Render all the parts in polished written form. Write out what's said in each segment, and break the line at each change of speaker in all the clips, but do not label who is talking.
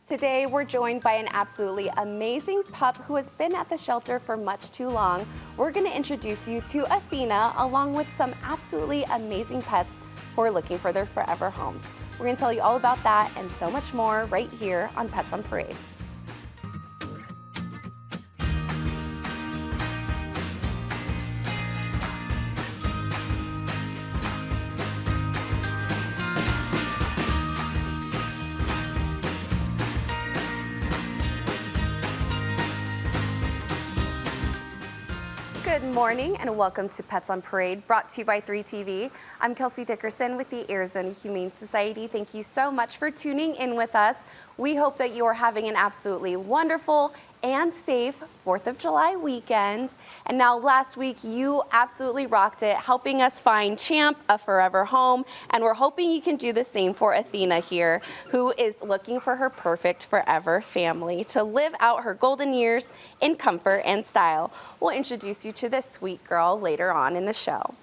Today, we're joined by an absolutely amazing pup who has been at the shelter for much too long. We're going to introduce you to Athena, along with some absolutely amazing pets who are looking for their forever homes. We're going to tell you all about that and so much more right here on Pets on Parade. Good morning and welcome to Pets on Parade, brought to you by 3TV. I'm Kelsey Dickerson with the Arizona Humane Society. Thank you so much for tuning in with us. We hope that you are having an absolutely wonderful and safe 4th of July weekend. And now last week, you absolutely rocked it, helping us find Champ a forever home. And we're hoping you can do the same for Athena here, who is looking for her perfect forever family to live out her golden years in comfort and style. We'll introduce you to this sweet girl later on in the show.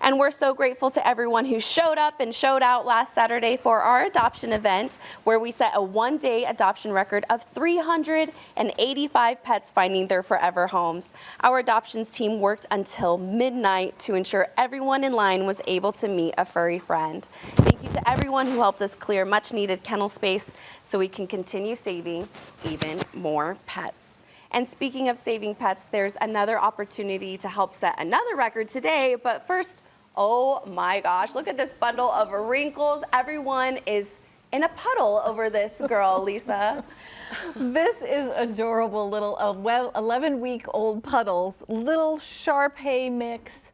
And we're so grateful to everyone who showed up and showed out last Saturday for our adoption event, where we set a one-day adoption record of 385 pets finding their forever homes. Our adoptions team worked until midnight to ensure everyone in line was able to meet a furry friend. Thank you to everyone who helped us clear much-needed kennel space so we can continue saving even more pets. And speaking of saving pets, there's another opportunity to help set another record today. But first, oh my gosh, look at this bundle of wrinkles. Everyone is in a puddle over this girl, Lisa.
This is adorable little 11-week-old puddles, little Shar Pei mix,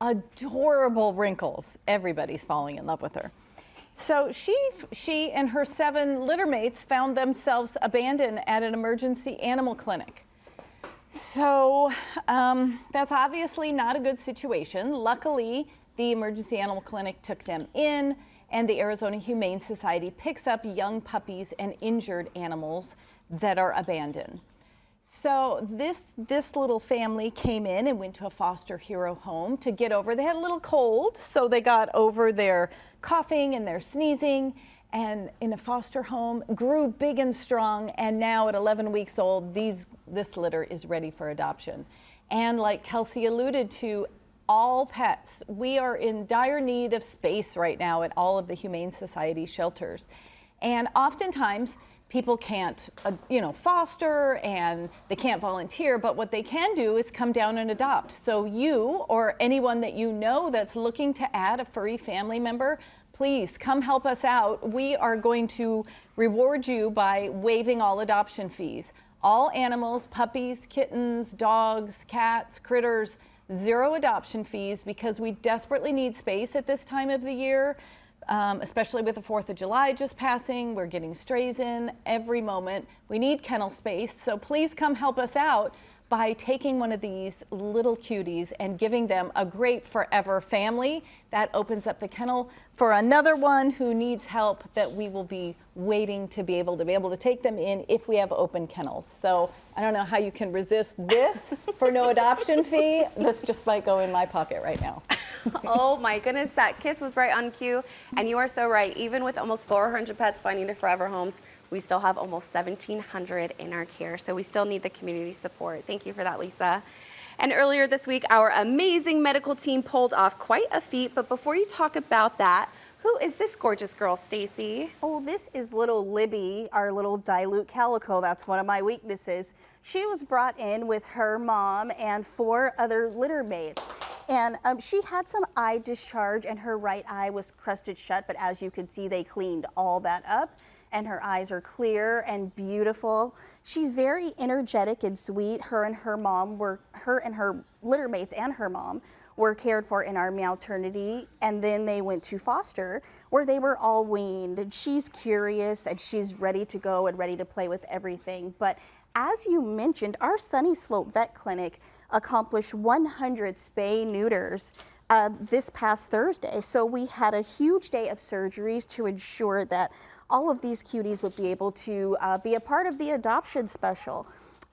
adorable wrinkles. Everybody's falling in love with her. So she and her 7 litter mates found themselves abandoned at an emergency animal clinic. So that's obviously not a good situation. Luckily, the emergency animal clinic took them in, and the Arizona Humane Society picks up young puppies and injured animals that are abandoned. So this little family came in and went to a foster hero home to get over. They had a little cold, so they got over their coughing and their sneezing, and in a foster home grew big and strong, and now at 11 weeks old, this litter is ready for adoption. And like Kelsey alluded to, all pets, we are in dire need of space right now at all of the Humane Society shelters. And oftentimes, people can't, foster, and they can't volunteer, but what they can do is come down and adopt. So you or anyone that you know that's looking to add a furry family member, please come help us out. We are going to reward you by waiving all adoption fees. All animals, puppies, kittens, dogs, cats, critters, 0 adoption fees, because we desperately need space at this time of the year. Especially with the 4th of July just passing. We're getting strays in every moment. We need kennel space, so please come help us out by taking one of these little cuties and giving them a great forever family. That opens up the kennel for another one who needs help that we will be waiting to be able to take them in if we have open kennels. So I don't know how you can resist this for no adoption fee. This just might go in my pocket right now.
Oh my goodness, that kiss was right on cue. And you are so right. Even with almost 400 pets finding their forever homes, we still have almost 1,700 in our care. So we still need the community support. Thank you for that, Lisa. And earlier this week, our amazing medical team pulled off quite a feat. But before you talk about that, who is this gorgeous girl, Stacy?
Oh, this is little Libby, our little dilute calico. That's one of my weaknesses. She was brought in with her mom and 4 other litter mates. And she had some eye discharge and her right eye was crusted shut, but as you can see, they cleaned all that up and her eyes are clear and beautiful. She's very energetic and sweet. Her and her litter mates and her mom were cared for in our maternity, and then they went to foster where they were all weaned. And she's curious and she's ready to go and ready to play with everything. But as you mentioned, our Sunny Slope Vet Clinic accomplished 100 spay neuters this past Thursday. So we had a huge day of surgeries to ensure that all of these cuties would be able to be a part of the adoption special.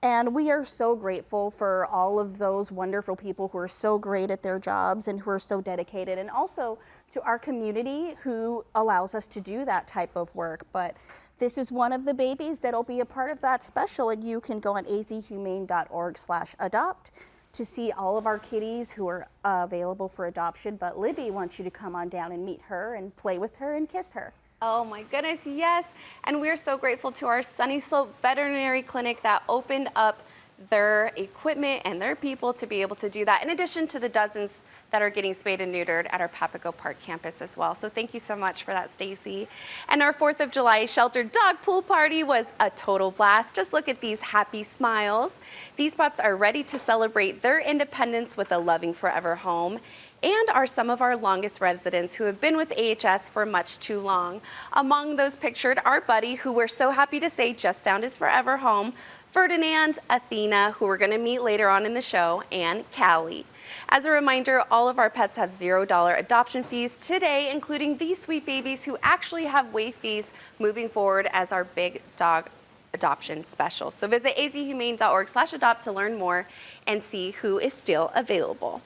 And we are so grateful for all of those wonderful people who are so great at their jobs and who are so dedicated, and also to our community who allows us to do that type of work. But this is one of the babies that'll be a part of that special, and you can go on azhumane.org/adopt to see all of our kitties who are available for adoption. But Libby wants you to come on down and meet her and play with her and kiss her.
Oh my goodness, yes. And we're so grateful to our Sunny Slope Veterinary Clinic that opened up their equipment and their people to be able to do that, in addition to the dozens that are getting spayed and neutered at our Papago Park campus as well. So thank you so much for that, Stacy. And our 4th of July sheltered dog pool party was a total blast. Just look at these happy smiles. These pups are ready to celebrate their independence with a loving forever home, and are some of our longest residents who have been with AHS for much too long. Among those pictured are Buddy, who we're so happy to say just found his forever home, Ferdinand, Athena, who we're gonna meet later on in the show, and Callie. As a reminder, all of our pets have $0 adoption fees today, including these sweet babies who actually have waive fees moving forward as our big dog adoption special. So visit azhumane.org/adopt to learn more and see who is still available.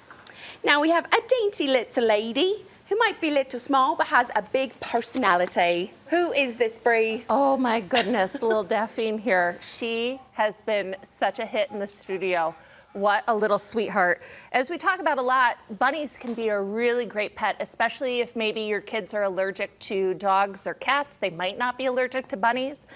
Now we have a dainty little lady who might be a little small but has a big personality. Who is this, Bree?
Oh my goodness, little Daphne here. She has been such a hit in the studio. What a little sweetheart. As we talk about a lot, bunnies can be a really great pet, especially if maybe your kids are allergic to dogs or cats. They might not be allergic to bunnies.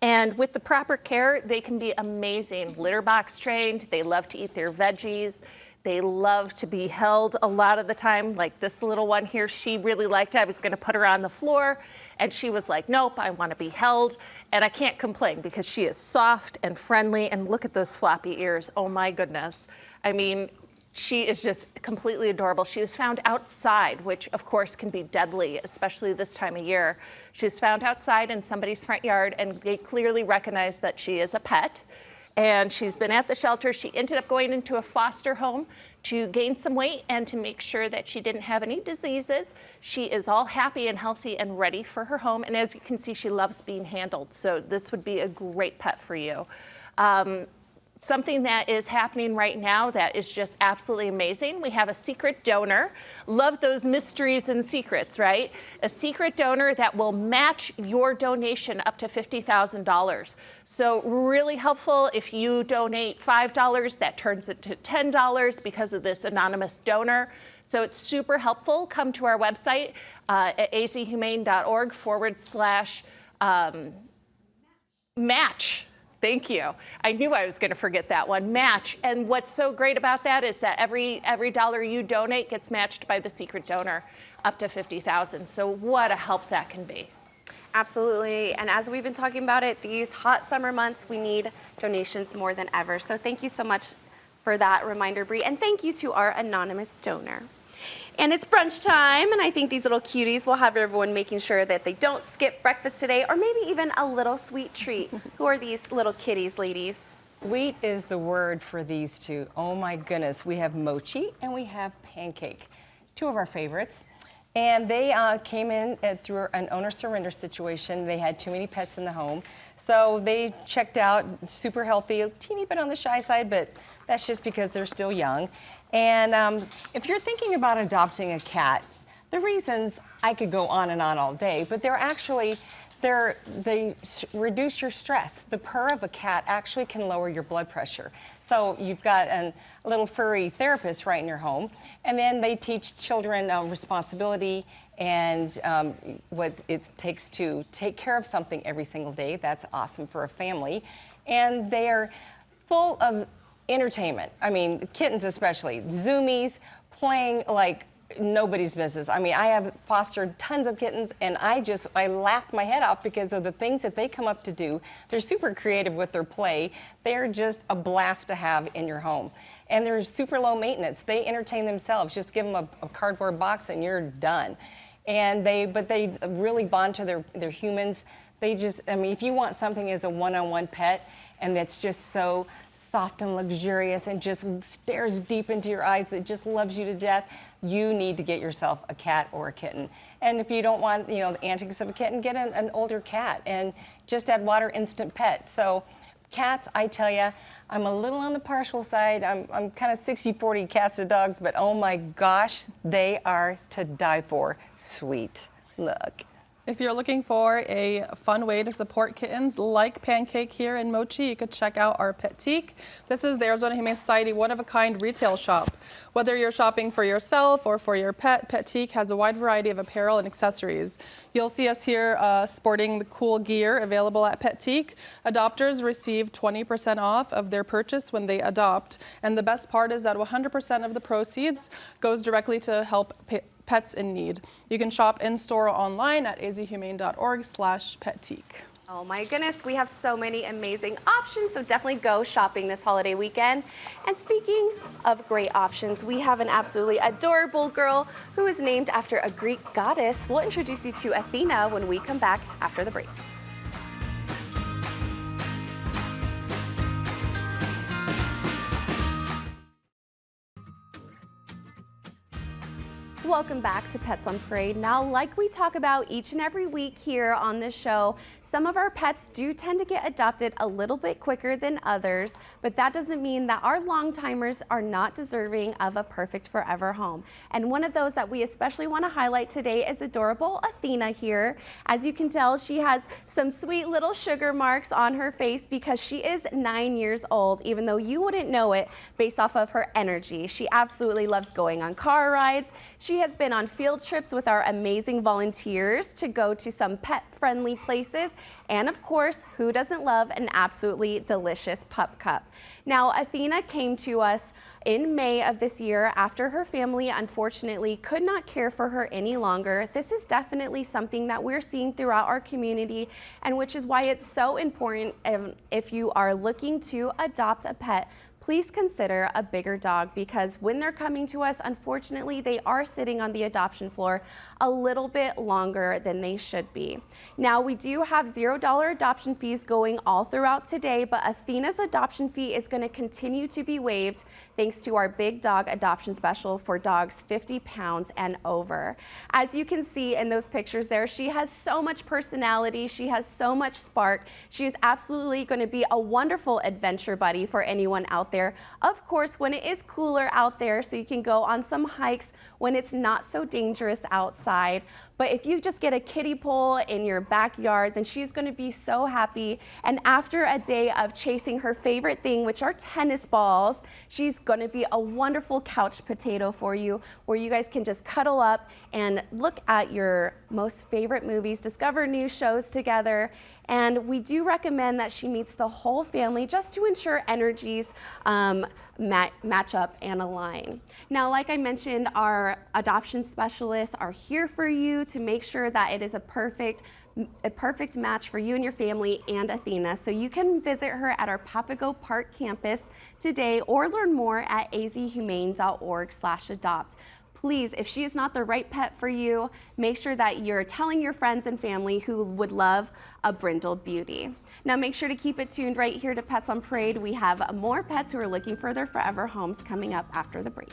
And with the proper care, they can be amazing. Litter box trained, they love to eat their veggies. They love to be held a lot of the time, like this little one here. She really liked it. I was gonna put her on the floor, and she was like, nope, I wanna be held. And I can't complain because she is soft and friendly, and look at those floppy ears. Oh my goodness. I mean, she is just completely adorable. She was found outside, which of course can be deadly, especially this time of year. She was found outside in somebody's front yard, and they clearly recognized that she is a pet. And she's been at the shelter. She ended up going into a foster home to gain some weight and to make sure that she didn't have any diseases. She is all happy and healthy and ready for her home. And as you can see, she loves being handled. So this would be a great pet for you. Something that is happening right now that is just absolutely amazing. We have a secret donor. Love those mysteries and secrets, right? A secret donor that will match your donation up to $50,000. So really helpful if you donate $5, that turns it to $10 because of this anonymous donor. So it's super helpful. Come to our website at azhumane.org/match. Thank you. I knew I was going to forget that one. Match. And what's so great about that is that every dollar you donate gets matched by the secret donor up to $50,000. So what a help that can be.
Absolutely. And as we've been talking about it, these hot summer months, we need donations more than ever. So thank you so much for that reminder, Bree. And thank you to our anonymous donor. And it's brunch time, and I think these little cuties will have everyone making sure that they don't skip breakfast today, or maybe even a little sweet treat. Who are these little kitties, ladies?
Sweet is the word for these two. Oh my goodness. We have Mochi and we have Pancake, two of our favorites. And they came in through an owner surrender situation. They had too many pets in the home. So they checked out, super healthy, a teeny bit on the shy side, but that's just because they're still young. And if you're thinking about adopting a cat, the reasons, I could go on and on all day, but they're actually, they reduce your stress. The purr of a cat actually can lower your blood pressure. So you've got a little furry therapist right in your home, and then they teach children responsibility and what it takes to take care of something every single day. That's awesome for a family. And they are full of entertainment. I mean, kittens especially, zoomies, playing like nobody's business. I mean, I have fostered tons of kittens, and I laughed my head off because of the things that they come up to do. They're super creative with their play. They're just a blast to have in your home. And they're super low maintenance. They entertain themselves. Just give them a cardboard box and you're done. And but they really bond to their humans. They just, I mean, if you want something as a one-on-one pet and that's just so soft and luxurious and just stares deep into your eyes, that just loves you to death, you need to get yourself a cat or a kitten. And if you don't want, the antics of a kitten, get an older cat and just add water instant pet. So Cats, I tell you, I'm a little on the partial side. I'm kind of 60-40 cats to dogs, but oh my gosh, they are to die for. Sweet. Look.
If you're looking for a fun way to support kittens like Pancake here in Mochi, you could check out our Pancake. This is the Arizona Humane Society one-of-a-kind retail shop. Whether you're shopping for yourself or for your pet, Pancake has a wide variety of apparel and accessories. You'll see us here sporting the cool gear available at Pancake. Adopters receive 20% off of their purchase when they adopt. And the best part is that 100% of the proceeds goes directly to help pets in need. You can shop in-store or online at azhumane.org/Pancake.
Oh my goodness, we have so many amazing options, so definitely go shopping this holiday weekend. And speaking of great options, we have an absolutely adorable girl who is named after a Greek goddess. We'll introduce you to Athena when we come back after the break. Welcome back to Pets on Parade. Now, like we talk about each and every week here on this show, some of our pets do tend to get adopted a little bit quicker than others, but that doesn't mean that our long-timers are not deserving of a perfect forever home. And one of those that we especially want to highlight today is adorable Athena here. As you can tell, she has some sweet little sugar marks on her face because she is 9 years old, even though you wouldn't know it based off of her energy. She absolutely loves going on car rides. She has been on field trips with our amazing volunteers to go to some pet-friendly places. And of course, who doesn't love an absolutely delicious pup cup? Now, Athena came to us in May of this year after her family unfortunately could not care for her any longer. This is definitely something that we're seeing throughout our community, and which is why it's so important if you are looking to adopt a pet, please consider a bigger dog, because when they're coming to us, unfortunately, they are sitting on the adoption floor a little bit longer than they should be. Now, we do have $0 adoption fees going all throughout today, but Athena's adoption fee is going to continue to be waived thanks to our big dog adoption special for dogs 50 pounds and over. As you can see in those pictures there, she has so much personality. She has so much spark. She is absolutely going to be a wonderful adventure buddy for anyone out there. Of course, when it is cooler out there, so you can go on some hikes when it's not so dangerous outside. But if you just get a kiddie pool in your backyard, then she's going to be so happy. And after a day of chasing her favorite thing, which are tennis balls, she's going to be a wonderful couch potato for you, where you guys can just cuddle up and look at your most favorite movies, discover new shows together. And we do recommend that she meets the whole family just to ensure energies match up and align. Now, like I mentioned, our adoption specialists are here for you to make sure that it is a perfect match for you and your family and Athena. So you can visit her at our Papago Park campus today or learn more at azhumane.org/adopt. Please, if she is not the right pet for you, make sure that you're telling your friends and family who would love a brindle beauty. Now make sure to keep it tuned right here to Pets on Parade. We have more pets who are looking for their forever homes coming up after the break.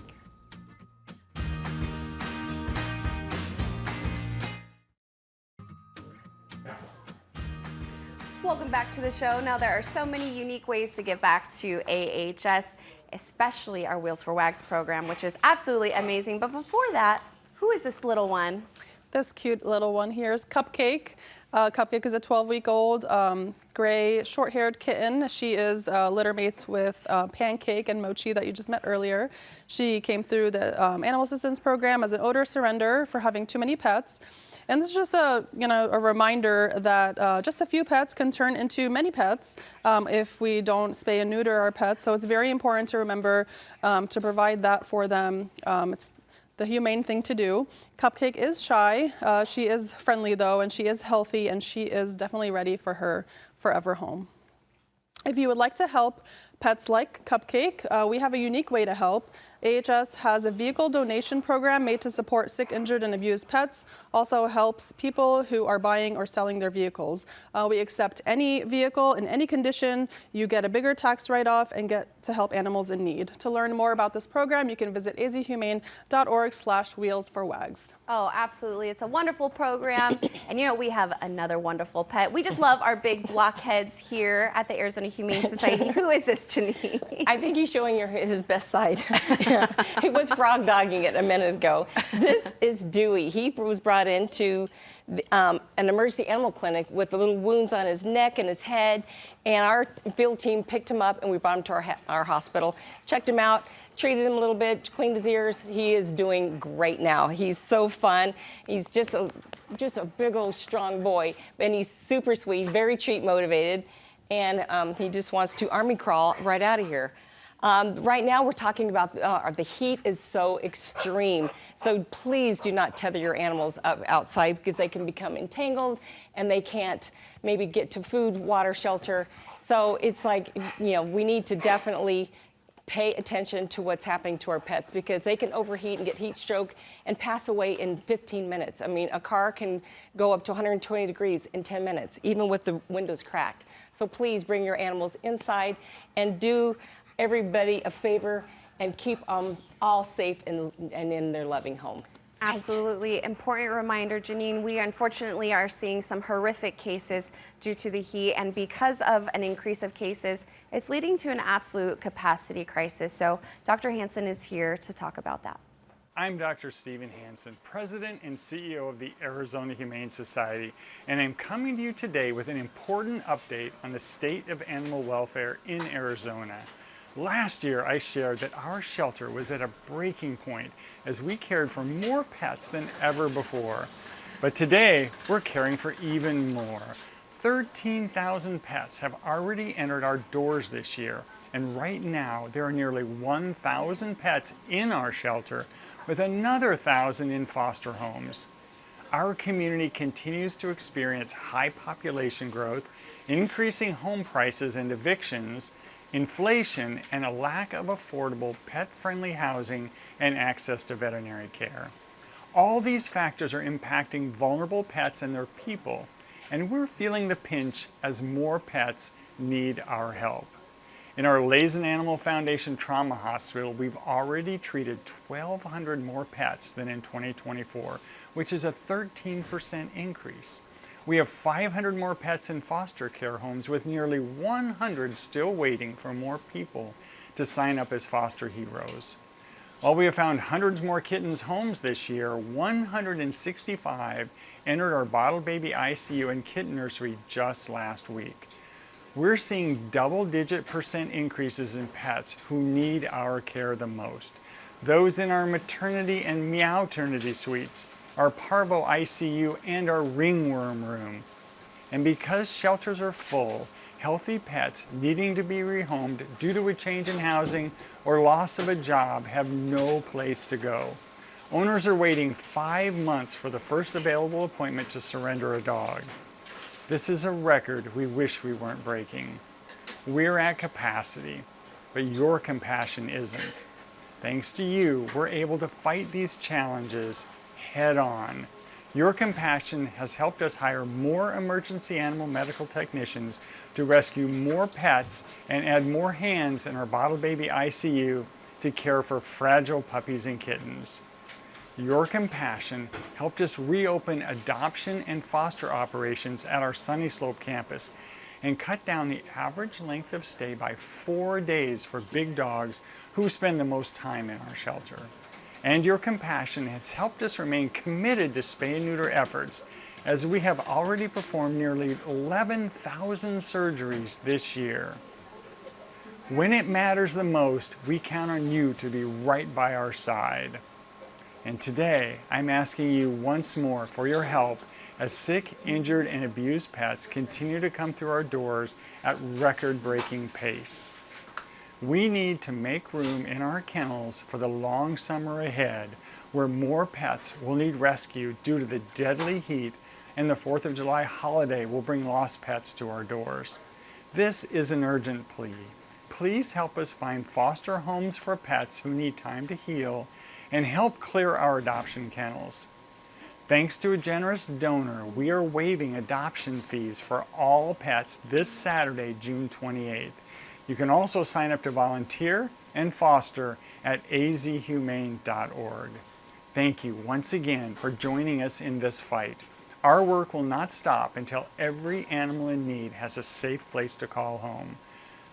Welcome back to the show. Now, there are so many unique ways to give back to AHS, especially our Wheels for Wags program, which is absolutely amazing. But before that, who is this little one?
This cute little one here is Cupcake. Cupcake is a 12-week-old gray short-haired kitten. She is litter mates with Pancake and Mochi that you just met earlier. She came through the Animal Assistance Program as an odor surrender for having too many pets. And this is just a reminder that just a few pets can turn into many pets if we don't spay and neuter our pets. So it's very important to remember to provide that for them. It's the humane thing to do. Cupcake is shy. She is friendly though, and she is healthy, and she is definitely ready for her forever home. If you would like to help pets like Cupcake, we have a unique way to help. AHS has a vehicle donation program made to support sick, injured, and abused pets. Also helps people who are buying or selling their vehicles. We accept any vehicle in any condition. You get a bigger tax write-off and get to help animals in need. To learn more about this program, you can visit azhumane.org/wheels4wags.
Oh, absolutely. It's a wonderful program. And you know, we have another wonderful pet. We just love our big blockheads here at the Arizona Humane Society. Who is this, Janine?
I think he's showing his best side. He was frog dogging it a minute ago. This is Dewey. He was brought into an emergency animal clinic with the little wounds on his neck and his head, and our field team picked him up and we brought him to our hospital, checked him out, treated him a little bit, cleaned his ears. He is doing great now. He's so fun. He's just a big old strong boy, and he's super sweet, very treat motivated, and he just wants to army crawl right out of here. Right now we're talking about the heat is so extreme, so please do not tether your animals up outside because they can become entangled and they can't maybe get to food, water, shelter. So it's like, you know, we need to definitely pay attention to what's happening to our pets because they can overheat and get heat stroke and pass away in 15 minutes. I mean, a car can go up to 120 degrees in 10 minutes, even with the windows cracked. So please bring your animals inside and do everybody a favor and keep them all safe and in their loving home.
Absolutely. Important reminder, Janine, we unfortunately are seeing some horrific cases due to the heat, and because of an increase of cases, it's leading to an absolute capacity crisis. So Dr. Hansen is here to talk about that.
I'm Dr. Stephen Hansen, President and CEO of the Arizona Humane Society, and I'm coming to you today with an important update on the state of animal welfare in Arizona. Last year, I shared that our shelter was at a breaking point as we cared for more pets than ever before. But today, we're caring for even more. 13,000 pets have already entered our doors this year, and right now, there are nearly 1,000 pets in our shelter, with another 1,000 in foster homes. Our community continues to experience high population growth, increasing home prices and evictions, inflation, and a lack of affordable pet-friendly housing and access to veterinary care. All these factors are impacting vulnerable pets and their people, and we're feeling the pinch as more pets need our help. In our Lazen Animal Foundation Trauma Hospital, we've already treated 1,200 more pets than in 2024, which is a 13% increase. We have 500 more pets in foster care homes, with nearly 100 still waiting for more people to sign up as foster heroes. While we have found hundreds more kittens homes this year, 165 entered our bottle baby ICU and kitten nursery just last week. We're seeing double-digit % increases in pets who need our care the most. Those in our maternity and meowternity suites, our parvo ICU, and our ringworm room. And because shelters are full, healthy pets needing to be rehomed due to a change in housing or loss of a job have no place to go. Owners are waiting 5 months for the first available appointment to surrender a dog. This is a record we wish we weren't breaking. We're at capacity, but your compassion isn't. Thanks to you, we're able to fight these challenges head on. Your compassion has helped us hire more emergency animal medical technicians to rescue more pets and add more hands in our bottle baby ICU to care for fragile puppies and kittens. Your compassion helped us reopen adoption and foster operations at our Sunny Slope campus and cut down the average length of stay by 4 days for big dogs who spend the most time in our shelter. And your compassion has helped us remain committed to spay and neuter efforts, as we have already performed nearly 11,000 surgeries this year. When it matters the most, we count on you to be right by our side. And today, I'm asking you once more for your help as sick, injured, and abused pets continue to come through our doors at record-breaking pace. We need to make room in our kennels for the long summer ahead, where more pets will need rescue due to the deadly heat, and the 4th of July holiday will bring lost pets to our doors. This is an urgent plea. please help us find foster homes for pets who need time to heal and help clear our adoption kennels. Thanks to a generous donor, we are waiving adoption fees for all pets this Saturday, June 28th. You can also sign up to volunteer and foster at azhumane.org. Thank you once again for joining us in this fight. Our work will not stop until every animal in need has a safe place to call home.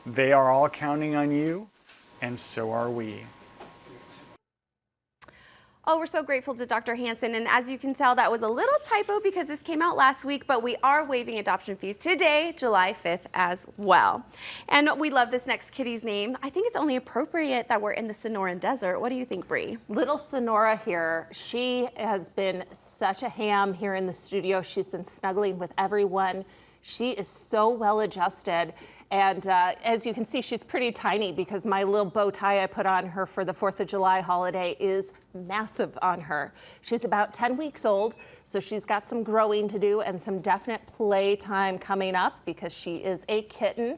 They are all counting on you, and so are we.
Oh, we're so grateful to Dr. Hansen, and as you can tell, that was a little typo because this came out last week, but we are waiving adoption fees today, July 5th as well. And we love this next kitty's name. I think it's only appropriate that we're in the Sonoran Desert. What do you think, Bree?
Little Sonora here, she has been such a ham here in the studio. She's been snuggling with everyone. She is so well adjusted. And as you can see, she's pretty tiny because my little bow tie I put on her for the 4th of July holiday is massive on her. She's about 10 weeks old, so she's got some growing to do and some definite play time coming up because she is a kitten.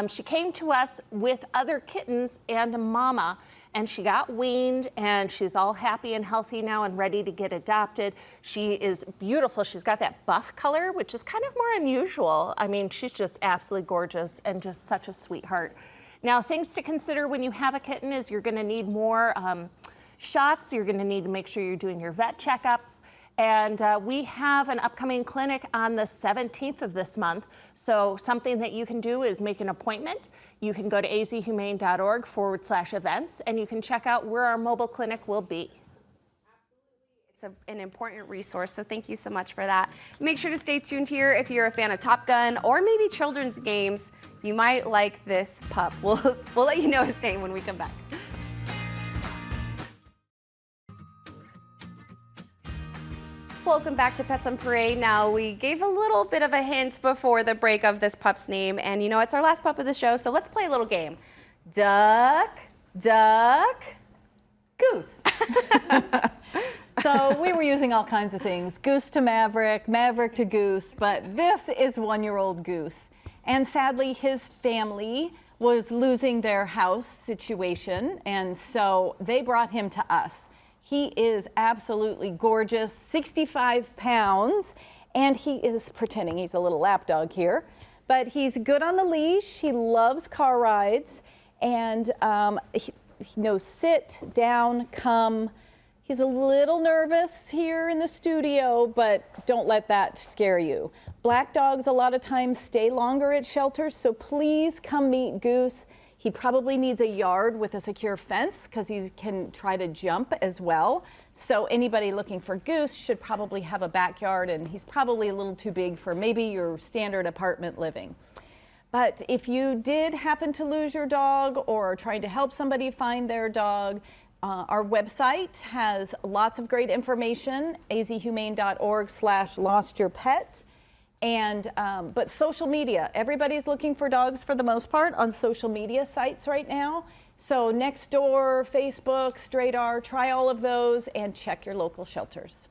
She came to us with other kittens and a mama, and she got weaned, and she's all happy and healthy now and ready to get adopted. She is beautiful. She's got that buff color, which is kind of more unusual. I mean, she's just absolutely gorgeous and just such a sweetheart. Now, things to consider when you have a kitten is you're gonna need more shots. You're gonna need to make sure you're doing your vet checkups. And we have an upcoming clinic on the 17th of this month. So something that you can do is make an appointment. You can go to azhumane.org/events and you can check out where our mobile clinic will be.
It's an important resource, so thank you so much for that. Make sure to stay tuned here if you're a fan of Top Gun or maybe children's games. You might like this pup. We'll let you know his name when we come back. Welcome back to Pets on Parade. Now, we gave a little bit of a hint before the break of this pup's name, and you know, it's our last pup of the show, so let's play a little game. Duck, duck, goose.
So we were using all kinds of things, Goose to Maverick, Maverick to Goose, but this is 1-year-old Goose. And sadly, his family was losing their house situation, and so they brought him to us. He is absolutely gorgeous, 65 pounds, and he is pretending he's a little lapdog here, but he's good on the leash. He loves car rides, and he knows sit, down, come. He's a little nervous here in the studio, but don't let that scare you. Black dogs a lot of times stay longer at shelters, so please come meet Goose. He probably needs a yard with a secure fence because he can try to jump as well. So anybody looking for Goose should probably have a backyard, and he's probably a little too big for maybe your standard apartment living. But if you did happen to lose your dog or are trying to help somebody find their dog, our website has lots of great information, azhumane.org/lostyourpet. And but social media, everybody's looking for dogs for the most part on social media sites right now. So Nextdoor, Facebook, Straydar, try all of those and check your local shelters.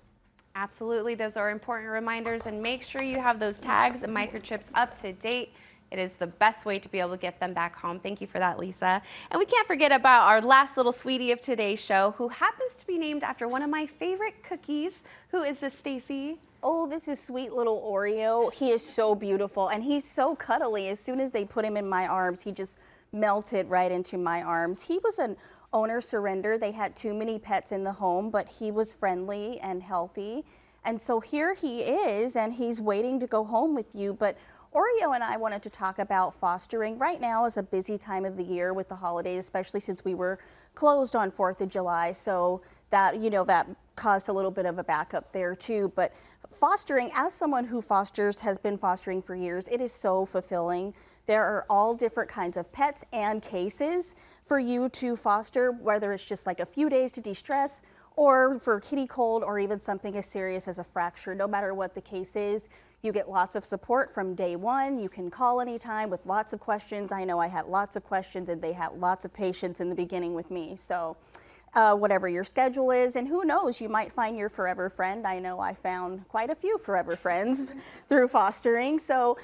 Absolutely, those are important reminders, and make sure you have those tags and microchips up to date. It is the best way to be able to get them back home. Thank you for that, Lisa. And we can't forget about our last little sweetie of today's show, who happens to be named after one of my favorite cookies. Who is this, Stacy?
Oh, this is sweet little Oreo. He is so beautiful, and he's so cuddly. As soon as they put him in my arms, he just melted right into my arms. He was an owner surrender. They had too many pets in the home, but he was friendly and healthy. And so here he is, and he's waiting to go home with you. But Oreo and I wanted to talk about fostering. Right now is a busy time of the year with the holidays, especially since we were closed on 4th of July. So that, you know, that caused a little bit of a backup there too. But fostering, as someone who fosters, has been fostering for years, it is so fulfilling. There are all different kinds of pets and cases for you to foster, whether it's just like a few days to de-stress or for kitty cold or even something as serious as a fracture. No matter what the case is, you get lots of support from day one. You can call anytime with lots of questions. I know I had lots of questions, and they had lots of patience in the beginning with me. So whatever your schedule is. And who knows, you might find your forever friend. I know I found quite a few forever friends through fostering. So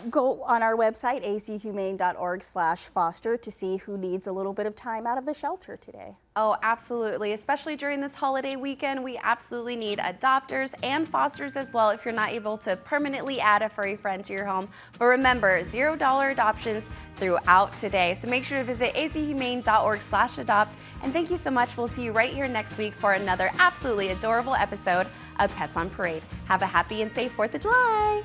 go on our website, azhumane.org/foster, to see who needs a little bit of time out of the shelter today.
Oh, absolutely. Especially during this holiday weekend, we absolutely need adopters and fosters as well if you're not able to permanently add a furry friend to your home. But remember, $0 adoptions throughout today. So make sure to visit azhumane.org/adopt. And thank you so much. We'll see you right here next week for another absolutely adorable episode of Pets on Parade. Have a happy and safe 4th of July.